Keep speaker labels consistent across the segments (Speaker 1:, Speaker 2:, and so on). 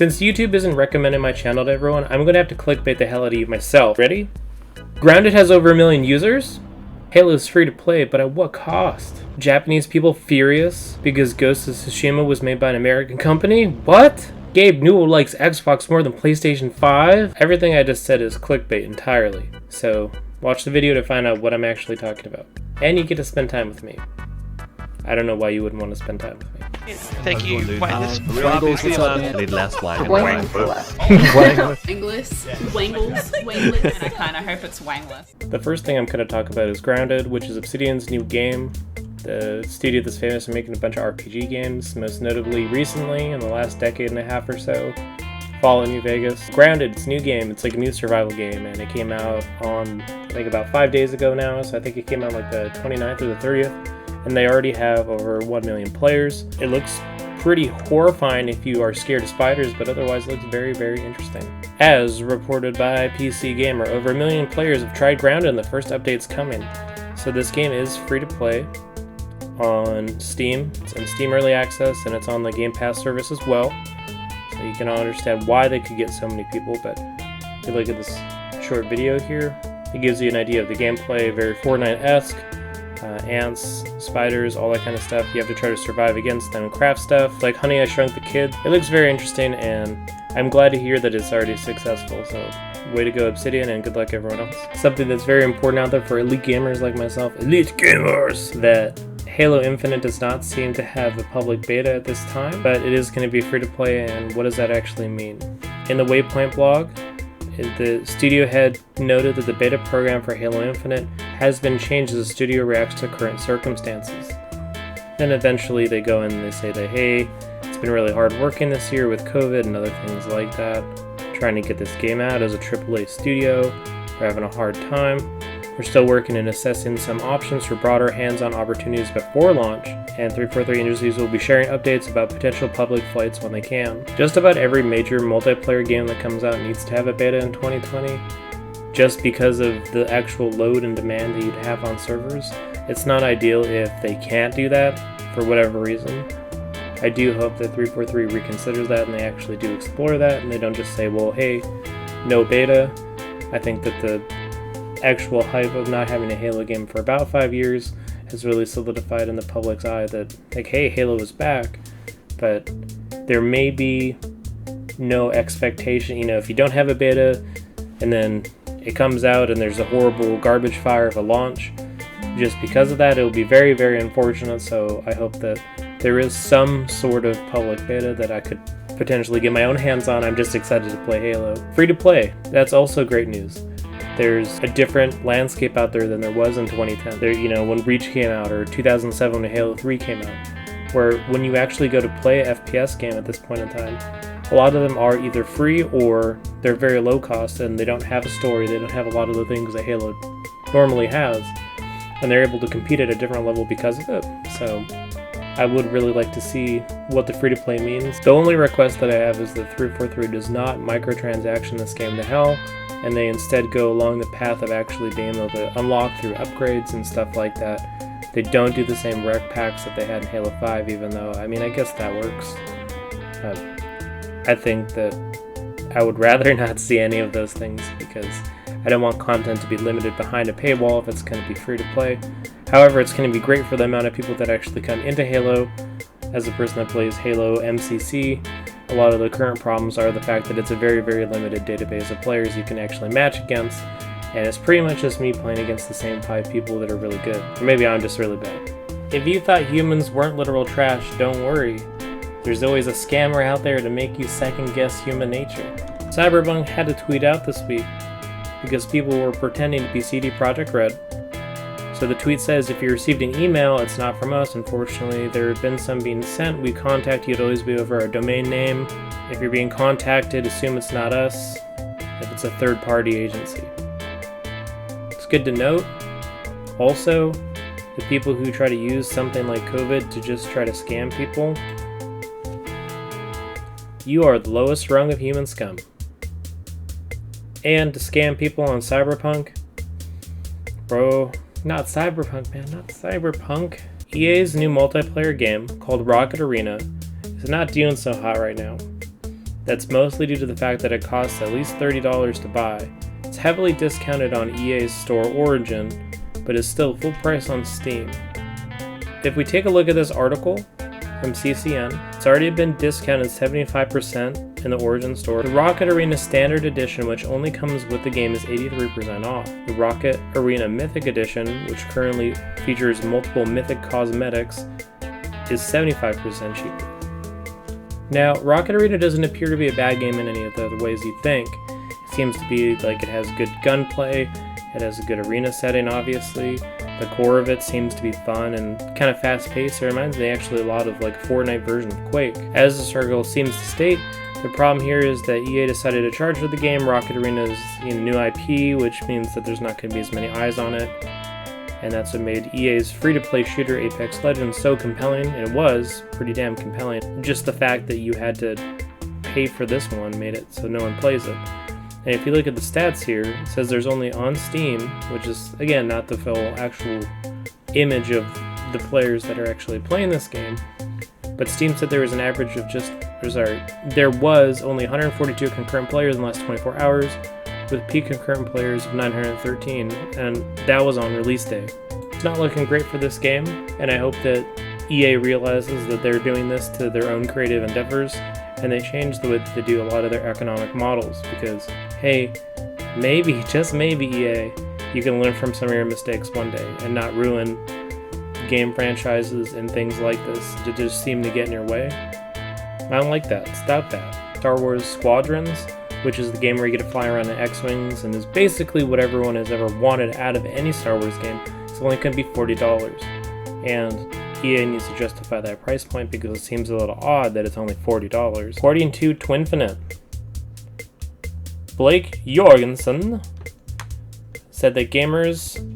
Speaker 1: Since YouTube isn't recommending my channel to everyone, I'm gonna have to clickbait the hell out of you myself. Ready? Grounded has over 1 million users? Halo is free to play, but at what cost? Japanese people furious because Ghost of Tsushima was made by an American company? What? Gabe Newell likes Xbox more than PlayStation 5? Everything I just said is clickbait entirely. So, watch the video to find out what I'm actually talking about. And you get to spend time with me. I don't know why you wouldn't want to spend time with me.
Speaker 2: Thank you.
Speaker 3: Wangles, what's up, man?
Speaker 4: Wangless, Wangles, and I kind of hope it's Wangless.
Speaker 1: The first thing I'm going to talk about is Grounded, which is Obsidian's new game. The studio that's famous for making a bunch of RPG games, most notably recently, in the last decade and a half or so, Fallout New Vegas. Grounded, it's a new game, it's like a new survival game, and it came out on, I think about 5 days ago now, so I think it came out like the 29th or the 30th. And they already have over 1 million players. It looks pretty horrifying if you are scared of spiders, but otherwise looks very, very interesting. As reported by PC Gamer, over 1 million players have tried Grounded and the first update's coming. So this game is free to play on Steam. It's in Steam Early Access and it's on the Game Pass service as well. So you can understand why they could get so many people, but if you look at this short video here, it gives you an idea of the gameplay, very Fortnite-esque. Ants, spiders, all that kind of stuff. You have to try to survive against them and craft stuff, like Honey, I Shrunk the Kid. It looks very interesting, and I'm glad to hear that it's already successful, so way to go Obsidian, and good luck everyone else. Something that's very important out there for elite gamers like myself, elite gamers, that Halo Infinite does not seem to have a public beta at this time, but it is going to be free to play, and what does that actually mean? In the Waypoint blog, the studio head noted that the beta program for Halo Infinite has been changed as the studio reacts to current circumstances. Then eventually they go in and they say that, hey, it's been really hard working this year with COVID and other things like that, trying to get this game out as a AAA studio. We're having a hard time. We're still working and assessing some options for broader hands-on opportunities before launch, and 343 Industries will be sharing updates about potential public flights when they can. Just about every major multiplayer game that comes out needs to have a beta in 2020, just because of the actual load and demand that you'd have on servers. It's not ideal if they can't do that for whatever reason. I do hope that 343 reconsiders that and they actually do explore that and they don't just say, well, hey, no beta. I think that the actual hype of not having a Halo game for about 5 years has really solidified in the public's eye that, like, hey, Halo is back, but there may be no expectation. You know, if you don't have a beta and then it comes out and there's a horrible garbage fire of a launch, just because of that, it will be very, very unfortunate. So I hope that there is some sort of public beta that I could potentially get my own hands on. I'm just excited to play Halo. Free to play, that's also great news. There's a different landscape out there than there was in 2010. There, you know, when Reach came out, or 2007 when Halo 3 came out, where when you actually go to play an FPS game at this point in time, a lot of them are either free or they're very low cost and they don't have a story, they don't have a lot of the things that Halo normally has, and they're able to compete at a different level because of it. So I would really like to see what the free-to-play means. The only request that I have is that 343 does not microtransaction this game to hell, and they instead go along the path of actually being able to unlock through upgrades and stuff like that. They don't do the same rec packs that they had in Halo 5, even though, I mean, I guess that works. I think that I would rather not see any of those things because I don't want content to be limited behind a paywall if it's going to be free to play. However, it's going to be great for the amount of people that actually come into Halo. As a person that plays Halo MCC, a lot of the current problems are the fact that it's a very, very limited database of players you can actually match against, and it's pretty much just me playing against the same 5 people that are really good. Or maybe I'm just really bad. If you thought humans weren't literal trash, don't worry. There's always a scammer out there to make you second-guess human nature. Cyberpunk had to tweet out this week because people were pretending to be CD Projekt Red. So the tweet says, if you received an email, it's not from us. Unfortunately, there have been some being sent. We contact you. It'll always be over our domain name. If you're being contacted, assume it's not us. If it's a third-party agency. It's good to note. Also, the people who try to use something like COVID to just try to scam people, you are the lowest rung of human scum. And to scam people on Cyberpunk, bro, not Cyberpunk, man, not Cyberpunk. EA's new multiplayer game called Rocket Arena is not doing so hot right now. That's mostly due to the fact that it costs at least $30 to buy. It's heavily discounted on EA's store Origin, but is still full price on Steam. If we take a look at this article from CCN, it's already been discounted 75% in the Origin store. The Rocket Arena Standard Edition, which only comes with the game, is 83% off. The Rocket Arena Mythic Edition, which currently features multiple Mythic cosmetics, is 75% cheaper. Now, Rocket Arena doesn't appear to be a bad game in any of the ways you think. It seems to be like it has good gunplay, it has a good arena setting, obviously. The core of it seems to be fun and kind of fast-paced. It reminds me actually a lot of like Fortnite version of Quake. As the article seems to state, the problem here is that EA decided to charge for the game. Rocket Arena is new IP, which means that there's not going to be as many eyes on it. And that's what made EA's free-to-play shooter Apex Legends so compelling, and it was pretty damn compelling. Just the fact that you had to pay for this one made it so no one plays it. And if you look at the stats here, it says there's only on Steam, which is, again, not the full actual image of the players that are actually playing this game, but Steam said there was an average of there was only 142 concurrent players in the last 24 hours, with peak concurrent players of 913, and that was on release day. It's not looking great for this game, and I hope that EA realizes that they're doing this to their own creative endeavors, and they change the way that they do a lot of their economic models, because, hey, maybe, just maybe EA, you can learn from some of your mistakes one day and not ruin game franchises and things like this that just seem to get in your way. I don't like that. Stop that. Star Wars Squadrons, which is the game where you get to fly around in X-Wings and is basically what everyone has ever wanted out of any Star Wars game. It's only going to be $40. And EA needs to justify that price point because it seems a little odd that it's only $40. According to Twinfinite, Blake Jorgensen said that gamers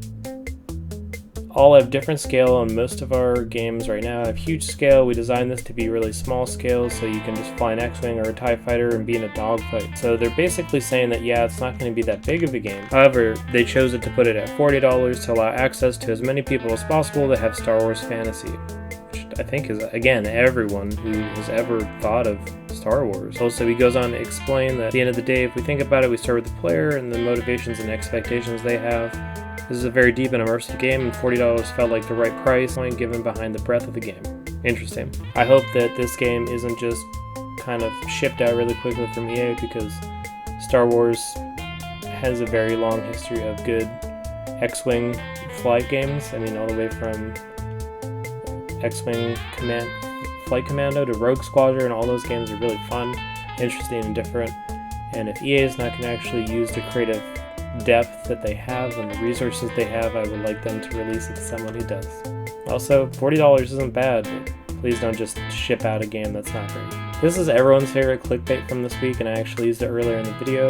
Speaker 1: all have different scale, and most of our games right now have huge scale. We designed this to be really small scale so you can just fly an X-Wing or a TIE fighter and be in a dogfight. So they're basically saying that, yeah, it's not going to be that big of a game. However, they chose it to put it at $40 to allow access to as many people as possible that have Star Wars fantasy, which I think is, again, everyone who has ever thought of Star Wars. Also, he goes on to explain that at the end of the day, if we think about it, we start with the player and the motivations and expectations they have. This is a very deep and immersive game, and $40 felt like the right price point given behind the breadth of the game. Interesting. I hope that this game isn't just kind of shipped out really quickly from EA, because Star Wars has a very long history of good X-Wing flight games. I mean, all the way from X-Wing Flight Commando to Rogue Squadron, all those games are really fun, interesting, and different. And if EA is not going to actually use the creative depth that they have and the resources they have, I would like them to release it to someone who does. Also, $40 isn't bad, but please don't just ship out a game that's not great. This is everyone's favorite clickbait from this week, and I actually used it earlier in the video.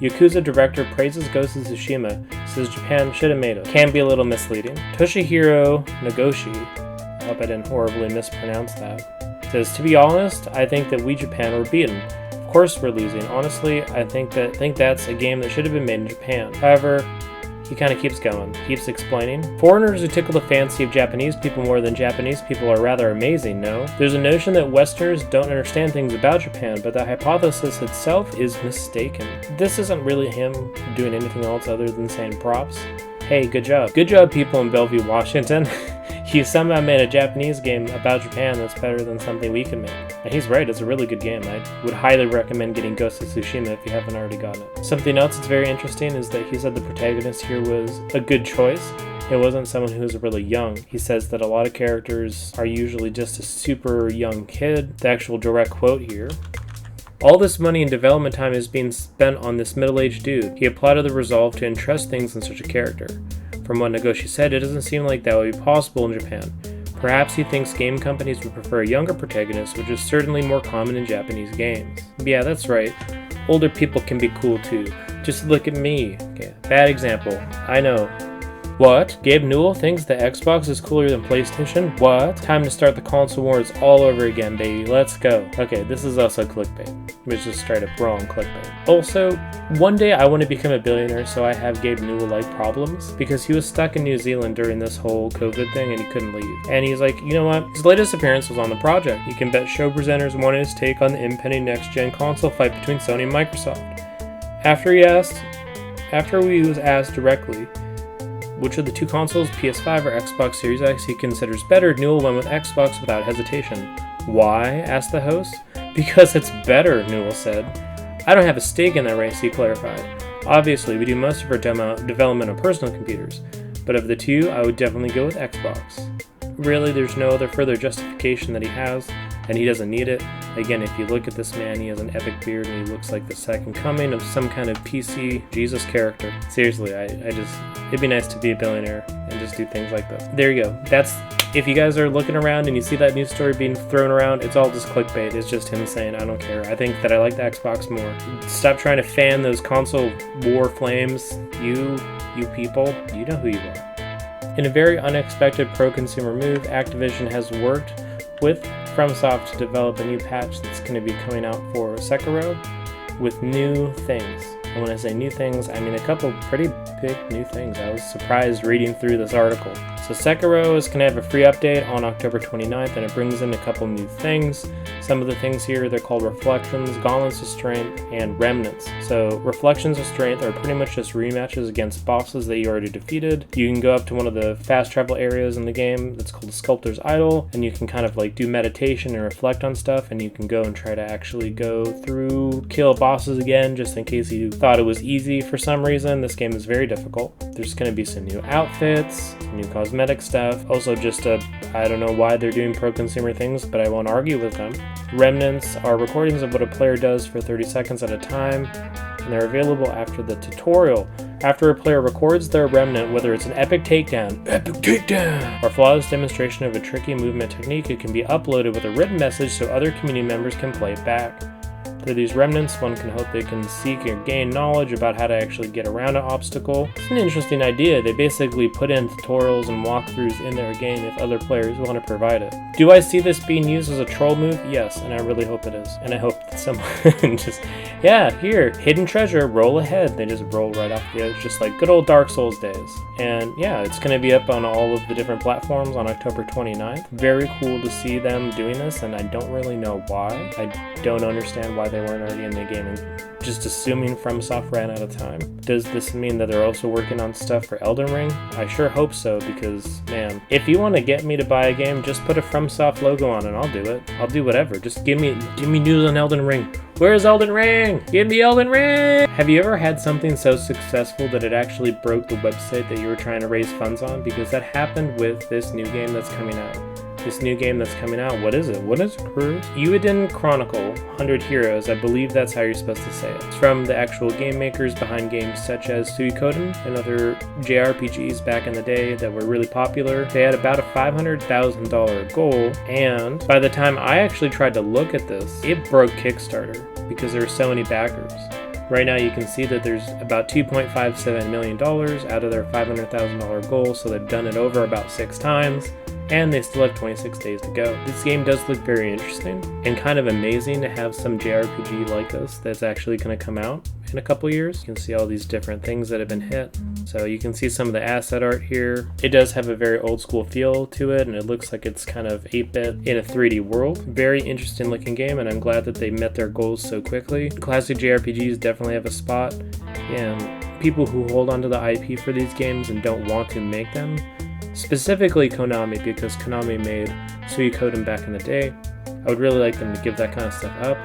Speaker 1: Yakuza Director praises Ghost of Tsushima, says Japan should have made it. Can be a little misleading. Toshihiro Nagoshi, I hope I didn't horribly mispronounce that, says, to be honest, I think that we Japan were beaten. Of course we're losing. Honestly, I think that's a game that should have been made in Japan. However, he kind of keeps going, keeps explaining. Foreigners who tickle the fancy of Japanese people more than Japanese people are rather amazing, no? There's a notion that Westerners don't understand things about Japan, but the hypothesis itself is mistaken. This isn't really him doing anything else other than saying props. Hey, good job. Good job, people in Bellevue, Washington. You somehow made a Japanese game about Japan that's better than something we can make. And he's right, it's a really good game. I would highly recommend getting Ghost of Tsushima if you haven't already gotten it. Something else that's very interesting is that he said the protagonist here was a good choice. It wasn't someone who was really young. He says that a lot of characters are usually just a super young kid. The actual direct quote here: all this money and development time is being spent on this middle-aged dude. He applauded the resolve to entrust things in such a character. From what Nagoshi said, it doesn't seem like that would be possible in Japan. Perhaps he thinks game companies would prefer a younger protagonist, which is certainly more common in Japanese games. Yeah, that's right. Older people can be cool too. Just look at me. Okay, bad example, I know. What? Gabe Newell thinks the Xbox is cooler than PlayStation? What? Time to start the console wars all over again, baby. Let's go. Okay, this is also clickbait. Which is straight up wrong clickbait. Also, one day I want to become a billionaire, so I have Gabe Newell-like problems, because he was stuck in New Zealand during this whole COVID thing and he couldn't leave. And he's like, you know what? His latest appearance was on the project. You can bet show presenters wanted his take on the impending next-gen console fight between Sony and Microsoft. After he was asked directly which of the two consoles, PS5 or Xbox Series X, he considers better, Newell went with Xbox without hesitation. Why? Asked the host. Because it's better, Newell said. I don't have a stake in that race, he clarified. Obviously, we do most of our development on personal computers, but of the two, I would definitely go with Xbox. Really, there's no other further justification that he has, and he doesn't need it. Again, if you look at this man, he has an epic beard and he looks like the second coming of some kind of PC Jesus character. Seriously, it'd be nice to be a billionaire and just do things like this. There you go. That's, if you guys are looking around and you see that news story being thrown around, it's all just clickbait. It's just him saying, I don't care. I think that I like the Xbox more. Stop trying to fan those console war flames. You people, you know who you are. In a very unexpected pro-consumer move, Activision has worked with FromSoft to develop a new patch that's going to be coming out for Sekiro with new things. And when I say new things, I mean a couple pretty big new things. I was surprised reading through this article. So Sekiro is going to have a free update on October 29th, and it brings in a couple new things. Some of the things here, they're called Reflections, Gauntlets of Strength, and Remnants. So Reflections of Strength are pretty much just rematches against bosses that you already defeated. You can go up to one of the fast travel areas in the game that's called the Sculptor's Idol, and you can kind of like do meditation and reflect on stuff, and you can go and try to actually go through, kill bosses again, just in case you thought it was easy for some reason. This game is very difficult. There's going to be some new outfits, some new cosmetic stuff. Also just I don't know why they're doing pro-consumer things, but I won't argue with them. Remnants are recordings of what a player does for 30 seconds at a time, and they're available after the tutorial. After a player records their remnant, whether it's an epic takedown, or flawless demonstration of a tricky movement technique, it can be uploaded with a written message so other community members can play it back. Through these remnants, one can hope they can seek or gain knowledge about how to actually get around an obstacle. It's an interesting idea. They basically put in tutorials and walkthroughs in their game if other players want to provide it. Do I see this being used as a troll move? Yes, and I really hope it is. And I hope that someone just, yeah, here, hidden treasure, roll ahead. They just roll right off the edge, just like good old Dark Souls days. And yeah, it's going to be up on all of the different platforms on October 29th. Very cool to see them doing this, and I don't really know why. I don't understand why they weren't already in the game, and just assuming FromSoft ran out of time. Does this mean that they're also working on stuff for Elden Ring? I sure hope so, because, man, if you want to get me to buy a game, just put a FromSoft logo on and I'll do it. I'll do whatever. Just give me news on Elden Ring. Where's Elden Ring? Give me Elden Ring! Have you ever had something so successful that it actually broke the website that you were trying to raise funds on? Because that happened with this new game that's coming out. This new game that's coming out, what is it? What is it, Cruz? Eiyuden Chronicle, 100 Heroes, I believe that's how you're supposed to say it. It's from the actual game makers behind games such as Suikoden and other JRPGs back in the day that were really popular. They had about a $500,000 goal, and by the time I actually tried to look at this, it broke Kickstarter because there were so many backers. Right now you can see that there's about $2.57 million out of their $500,000 goal, so they've done it over about 6 times. And they still have 26 days to go. This game does look very interesting and kind of amazing to have some JRPG like this that's actually going to come out in a couple years. You can see all these different things that have been hit. So you can see some of the asset art here. It does have a very old school feel to it, and it looks like it's kind of 8-bit in a 3D world. Very interesting looking game, and I'm glad that they met their goals so quickly. Classic JRPGs definitely have a spot, and people who hold onto the IP for these games and don't want to make them, specifically Konami, because Konami made Suikoden back in the day. I would really like them to give that kind of stuff up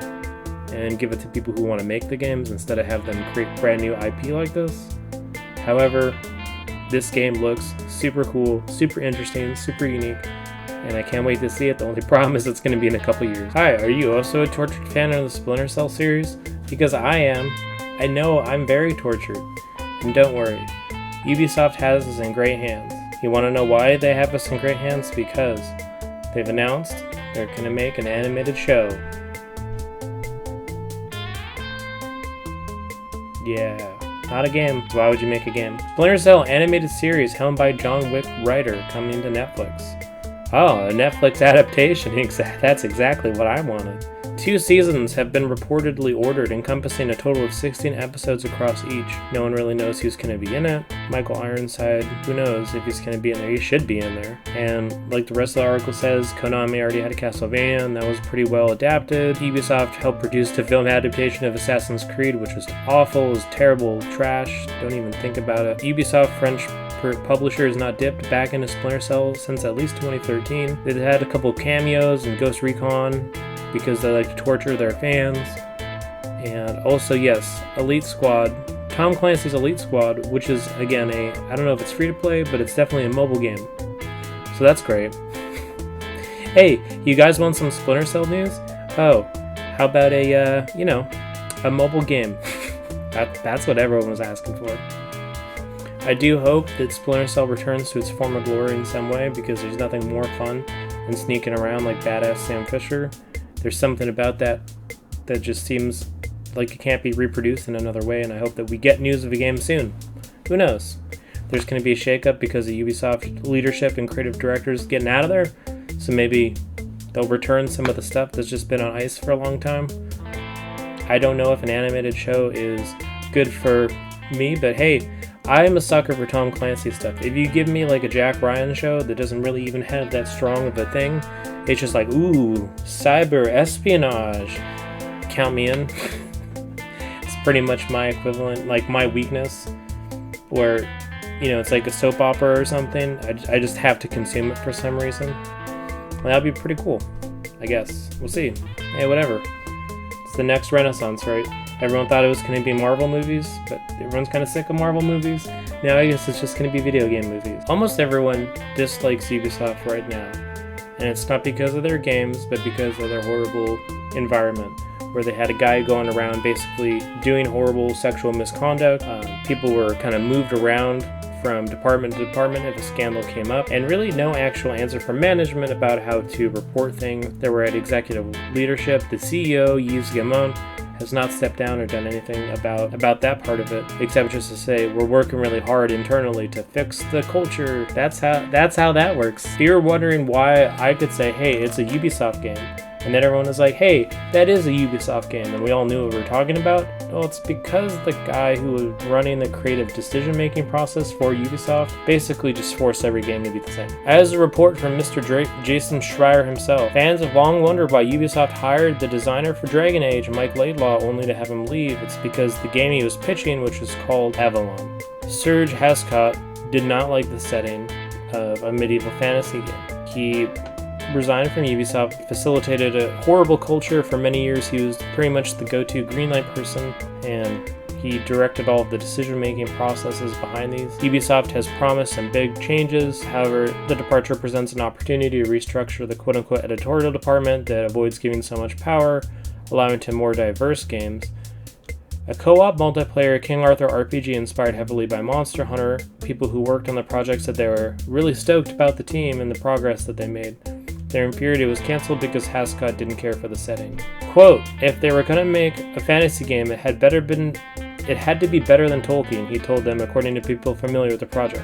Speaker 1: and give it to people who want to make the games instead of have them create brand new IP like this. However, this game looks super cool, super interesting, super unique, and I can't wait to see it. The only problem is it's going to be in a couple years. Hi, are you also a tortured fan of the Splinter Cell series? Because I am. I know I'm very tortured. And don't worry, Ubisoft has us in great hands. You want to know why they have us in great hands? Because they've announced they're going to make an animated show. Yeah. Not a game. Why would you make a game? Splinter Cell animated series helmed by John Wick writer coming to Netflix. Oh, a Netflix adaptation. That's exactly what I wanted. 2 seasons have been reportedly ordered, encompassing a total of 16 episodes across each. No one really knows who's going to be in it. Michael Ironside, who knows if he's going to be in there? He should be in there. And like the rest of the article says, Konami already had a Castlevania, and that was pretty well adapted. Ubisoft helped produce the film adaptation of Assassin's Creed, which was awful, was terrible, trash, don't even think about it. Ubisoft French publisher has not dipped back into Splinter Cell since at least 2013. They've had a couple cameos in Ghost Recon, because they like to torture their fans. And also, yes, Elite Squad, Tom Clancy's Elite Squad, which is, again, I don't know if it's free to play, but it's definitely a mobile game. So that's great. Hey, you guys want some Splinter Cell news? Oh, how about a mobile game? That's what everyone was asking for. I do hope that Splinter Cell returns to its former glory in some way, because there's nothing more fun than sneaking around like badass Sam Fisher. There's something about that just seems like it can't be reproduced in another way, and I hope that we get news of a game soon. Who knows? There's going to be a shakeup because of Ubisoft leadership and creative directors getting out of there, so maybe they'll return some of the stuff that's just been on ice for a long time. I don't know if an animated show is good for me, but hey, I'm a sucker for Tom Clancy stuff. If you give me like a Jack Ryan show that doesn't really even have that strong of a thing, it's just like, ooh, cyber espionage, count me in. It's pretty much my equivalent, like my weakness, where, it's like a soap opera or something. I just have to consume it for some reason. And that'd be pretty cool, I guess. We'll see. Hey, whatever. It's the next renaissance, right? Everyone thought it was going to be Marvel movies, but everyone's kind of sick of Marvel movies. Now I guess it's just going to be video game movies. Almost everyone dislikes Ubisoft right now. And it's not because of their games, but because of their horrible environment, where they had a guy going around basically doing horrible sexual misconduct. People were kind of moved around from department to department if a scandal came up, and really no actual answer from management about how to report things. They were at executive leadership. The CEO, Yves Guillemot, has not stepped down or done anything about that part of it, except just to say we're working really hard internally to fix the culture. That's how that works. If you're wondering why I could say, hey, it's a Ubisoft game, and then everyone was like, hey, that is a Ubisoft game, and we all knew what we were talking about. Well, it's because the guy who was running the creative decision-making process for Ubisoft basically just forced every game to be the same. As a report from Mr. Jason Schreier himself, fans have long wondered why Ubisoft hired the designer for Dragon Age, Mike Laidlaw, only to have him leave. It's because the game he was pitching, which was called Avalon. Serge Hascott did not like the setting of a medieval fantasy game. He resigned from Ubisoft, facilitated a horrible culture for many years. He was pretty much the go-to greenlight person, and he directed all of the decision-making processes behind these. Ubisoft has promised some big changes. However, the departure presents an opportunity to restructure the quote-unquote editorial department that avoids giving so much power, allowing to more diverse games. A co-op multiplayer King Arthur RPG inspired heavily by Monster Hunter. People who worked on the project said they were really stoked about the team and the progress that they made. Their Impurity was cancelled because Hascott didn't care for the setting. Quote, if they were going to make a fantasy game, it had to be better than Tolkien, he told them, according to people familiar with the project.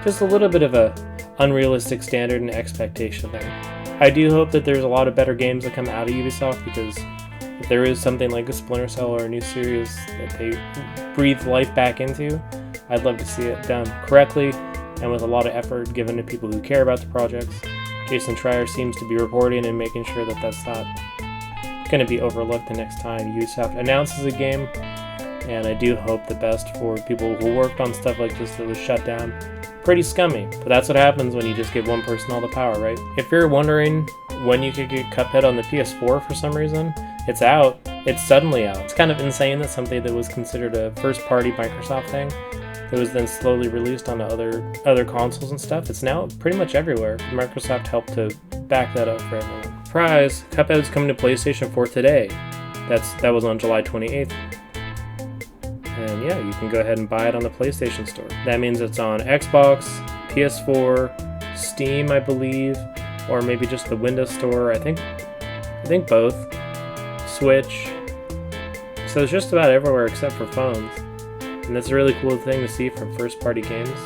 Speaker 1: Just a little bit of a unrealistic standard and expectation there. I do hope that there's a lot of better games that come out of Ubisoft, because if there is something like a Splinter Cell or a new series that they breathe life back into, I'd love to see it done correctly and with a lot of effort given to people who care about the projects. Jason Schreier seems to be reporting and making sure that that's not going to be overlooked the next time Ubisoft announces a game, and I do hope the best for people who worked on stuff like this that was shut down. Pretty scummy, but that's what happens when you just give one person all the power, right? If you're wondering when you could get Cuphead on the PS4 for some reason, it's out. It's suddenly out. It's kind of insane that something that was considered a first-party Microsoft thing that was then slowly released onto other consoles and stuff. It's now pretty much everywhere. Microsoft helped to back that up for everyone. Surprise! Cuphead's coming to PlayStation 4 today. That was on July 28th. And yeah, you can go ahead and buy it on the PlayStation Store. That means it's on Xbox, PS4, Steam, I believe, or maybe just the Windows Store. I think both. Switch. So it's just about everywhere except for phones. And that's a really cool thing to see from first-party games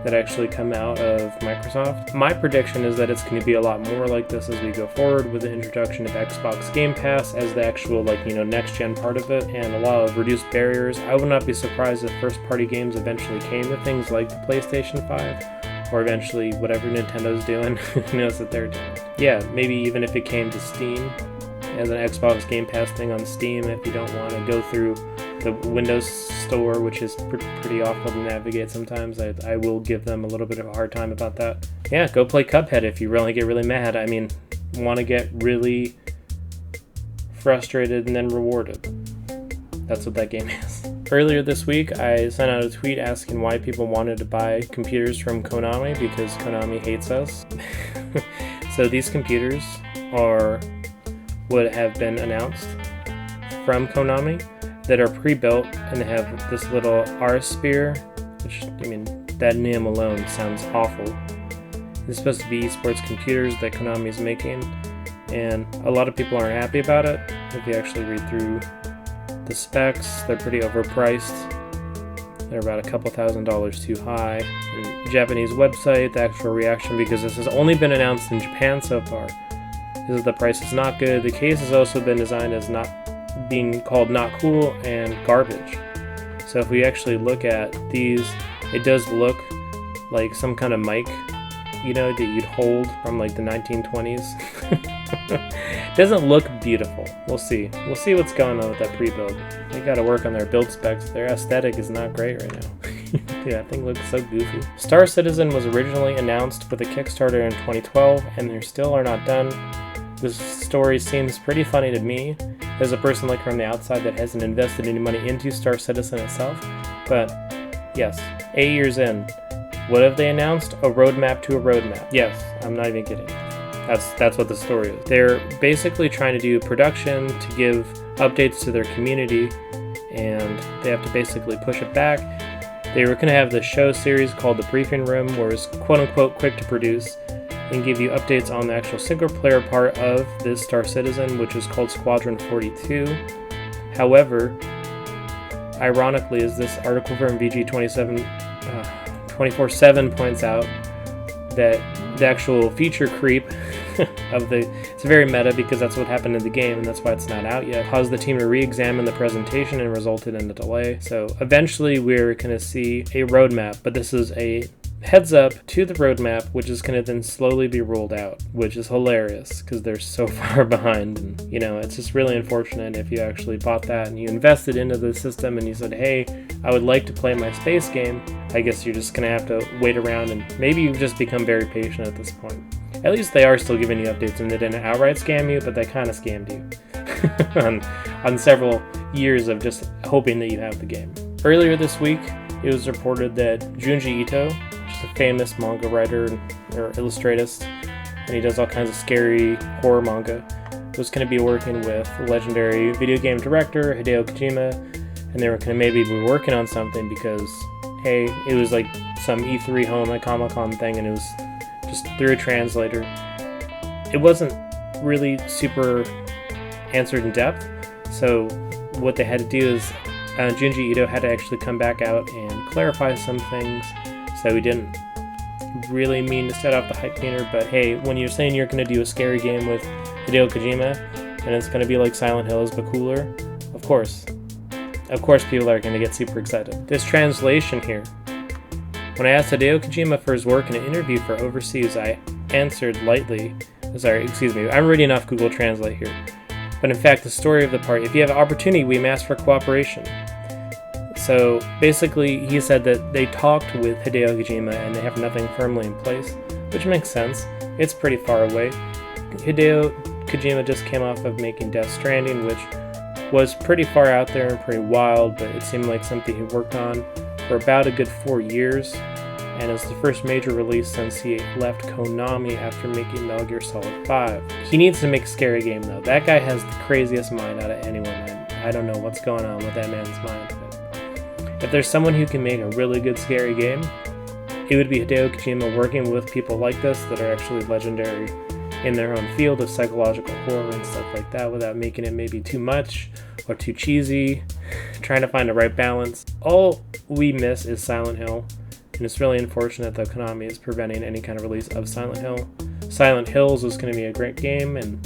Speaker 1: that actually come out of Microsoft. My prediction is that it's going to be a lot more like this as we go forward with the introduction of Xbox Game Pass as the actual, next-gen part of it, and a lot of reduced barriers. I would not be surprised if first-party games eventually came with things like the PlayStation 5, or eventually whatever Nintendo's doing, who knows what they're doing. Yeah, maybe even if it came to Steam, as an Xbox Game Pass thing on Steam, if you don't want to go through the Windows Store, which is pretty awful to navigate sometimes. I will give them a little bit of a hard time about that. Yeah, go play Cuphead if you really get really mad. I mean, want to get really frustrated and then rewarded. That's what that game is. Earlier this week, I sent out a tweet asking why people wanted to buy computers from Konami, because Konami hates us. So these computers are what have been announced from Konami that are pre-built, and they have this little R-Sphere, which, that name alone sounds awful. It's supposed to be esports computers that Konami is making, and a lot of people aren't happy about it. If you actually read through the specs, they're pretty overpriced. They're about a couple $1,000s too high. And Japanese website, the actual reaction, because this has only been announced in Japan so far, is that the price is not good. The case has also been designed as not being called not cool and garbage. So if we actually look at these, it does look like some kind of mic, that you'd hold from the 1920s. It doesn't look beautiful. We'll see. We'll see what's going on with that pre-build. They gotta work on their build specs. Their aesthetic is not great right now. Yeah, that thing looks so goofy. Star Citizen was originally announced with a Kickstarter in 2012, and they still are not done. This story seems pretty funny to me, as a person from the outside that hasn't invested any money into Star Citizen itself. But yes, 8 years in, what have they announced? A roadmap to a roadmap. Yes, I'm not even kidding. That's what the story is. They're basically trying to do production to give updates to their community, and they have to basically push it back. They were going to have the show series called The Briefing Room, where it's quote-unquote quick to produce, and give you updates on the actual single-player part of this Star Citizen, which is called Squadron 42. However, ironically, as this article from VG27 24/7 points out, that the actual feature creep of it's very meta, because that's what happened in the game, and that's why it's not out yet, caused the team to re-examine the presentation and resulted in a delay. So eventually we're going to see a roadmap, but this is a heads up to the roadmap, which is going to then slowly be rolled out, which is hilarious because they're so far behind. And it's just really unfortunate if you actually bought that and you invested into the system and you said, hey, I would like to play my space game. I guess you're just going to have to wait around, and maybe you've just become very patient at this point. At least they are still giving you updates, and they didn't outright scam you, but they kind of scammed you on several years of just hoping that you have the game. Earlier this week, it was reported that Junji Ito, a famous manga writer or illustratist, and he does all kinds of scary horror manga, was going to be working with legendary video game director Hideo Kojima, and they were going to maybe be working on something because, hey, it was like some E3 home at Comic-Con thing, and it was just through a translator. It wasn't really super answered in depth, so what they had to do is Junji Ito had to actually come back out and clarify some things. So we didn't really mean to set off the hype meter, but hey, when you're saying you're going to do a scary game with Hideo Kojima, and it's going to be like Silent Hills but cooler, of course people are going to get super excited. This translation here, when I asked Hideo Kojima for his work in an interview for Overseas, I answered lightly, I'm reading off Google Translate here, but in fact the story of the part, if you have an opportunity, we ask for cooperation. So basically, he said that they talked with Hideo Kojima and they have nothing firmly in place, which makes sense. It's pretty far away. Hideo Kojima just came off of making Death Stranding, which was pretty far out there and pretty wild, but it seemed like something he worked on for about a good 4 years, and it's the first major release since he left Konami after making Metal Gear Solid 5. He needs to make a scary game, though. That guy has the craziest mind out of anyone. I don't know what's going on with that man's mind. If there's someone who can make a really good scary game, it would be Hideo Kojima, working with people like this that are actually legendary in their own field of psychological horror and stuff like that, without making it maybe too much or too cheesy, trying to find the right balance. All we miss is Silent Hill, and it's really unfortunate that Konami is preventing any kind of release of Silent Hill. Silent Hills was going to be a great game, and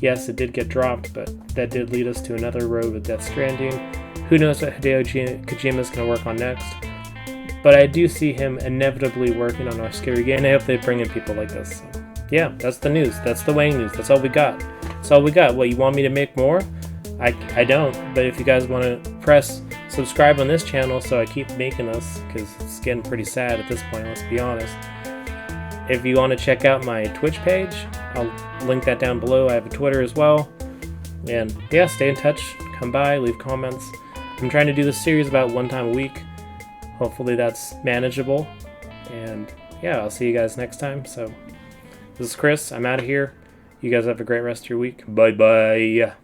Speaker 1: yes, it did get dropped, but that did lead us to another road with Death Stranding. Who knows what Hideo Kojima is going to work on next, but I do see him inevitably working on our scary game, and I hope they bring in people like this. So, yeah, that's the news. That's the WangNews. That's all we got. That's all we got. What, you want me to make more? I don't, but if you guys want to press subscribe on this channel so I keep making this, because it's getting pretty sad at this point, let's be honest. If you want to check out my Twitch page, I'll link that down below. I have a Twitter as well. And yeah, stay in touch. Come by, leave comments. I'm trying to do this series about one time a week. Hopefully that's manageable. And yeah, I'll see you guys next time. So this is Chris. I'm out of here. You guys have a great rest of your week. Bye-bye.